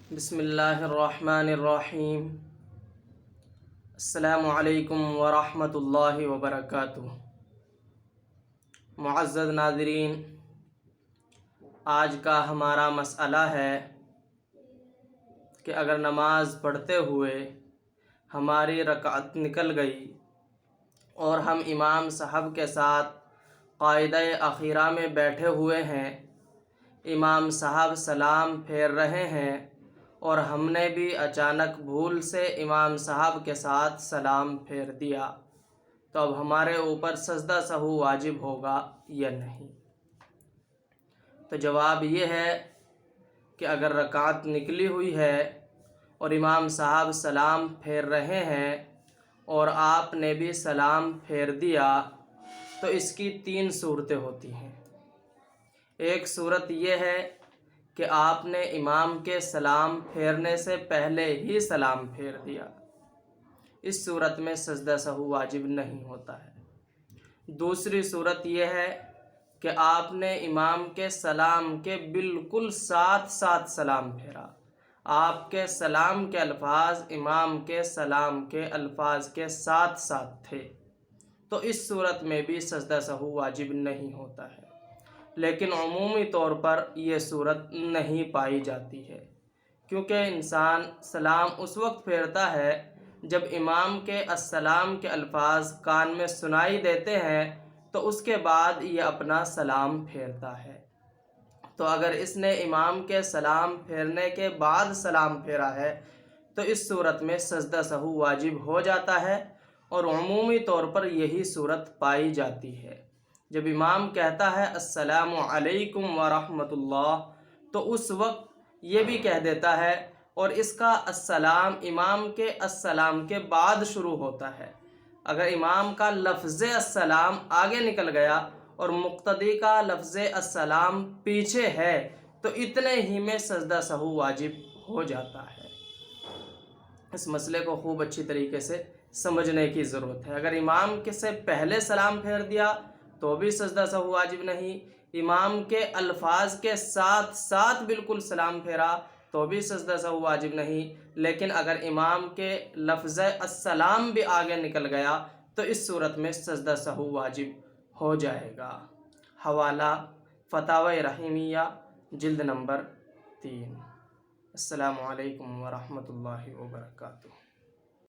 بسم اللہ الرحمن الرحیم۔ السلام علیکم ورحمۃ اللہ وبرکاتہ۔ معزز ناظرین، آج کا ہمارا مسئلہ ہے کہ اگر نماز پڑھتے ہوئے ہماری رکعت نکل گئی اور ہم امام صاحب کے ساتھ قاعدہ اخیرہ میں بیٹھے ہوئے ہیں، امام صاحب سلام پھیر رہے ہیں اور ہم نے بھی اچانک بھول سے امام صاحب کے ساتھ سلام پھیر دیا، تو اب ہمارے اوپر سجدہ سہو واجب ہوگا یا نہیں؟ تو جواب یہ ہے کہ اگر رکعت نکلی ہوئی ہے اور امام صاحب سلام پھیر رہے ہیں اور آپ نے بھی سلام پھیر دیا، تو اس کی 3 صورتیں ہوتی ہیں۔ ایک صورت یہ ہے کہ آپ نے امام کے سلام پھیرنے سے پہلے ہی سلام پھیر دیا، اس صورت میں سجدہ سہو واجب نہیں ہوتا ہے۔ دوسری صورت یہ ہے کہ آپ نے امام کے سلام کے بالکل ساتھ ساتھ سلام پھیرا، آپ کے سلام کے الفاظ امام کے سلام کے الفاظ کے ساتھ ساتھ تھے، تو اس صورت میں بھی سجدہ سہو واجب نہیں ہوتا ہے۔ لیکن عمومی طور پر یہ صورت نہیں پائی جاتی ہے، کیونکہ انسان سلام اس وقت پھیرتا ہے جب امام کے السلام کے الفاظ کان میں سنائی دیتے ہیں، تو اس کے بعد یہ اپنا سلام پھیرتا ہے۔ تو اگر اس نے امام کے سلام پھیرنے کے بعد سلام پھیرا ہے تو اس صورت میں سجدہ سہو واجب ہو جاتا ہے، اور عمومی طور پر یہی صورت پائی جاتی ہے۔ جب امام کہتا ہے السلام علیکم ورحمۃ اللہ، تو اس وقت یہ بھی کہہ دیتا ہے، اور اس کا السلام امام کے السلام کے بعد شروع ہوتا ہے۔ اگر امام کا لفظ السلام آگے نکل گیا اور مقتدی کا لفظ السلام پیچھے ہے، تو اتنے ہی میں سجدہ سہو واجب ہو جاتا ہے۔ اس مسئلے کو خوب اچھی طریقے سے سمجھنے کی ضرورت ہے۔ اگر امام کے سے پہلے سلام پھیر دیا تو بھی سجدہ سہو واجب نہیں، امام کے الفاظ کے ساتھ ساتھ بالکل سلام پھیرا تو بھی سجدہ سہو واجب نہیں، لیکن اگر امام کے لفظ السلام بھی آگے نکل گیا تو اس صورت میں سجدہ سہو واجب ہو جائے گا۔ حوالہ فتاوی رحیمیہ جلد نمبر 3۔ السلام علیکم ورحمۃ اللہ وبرکاتہ۔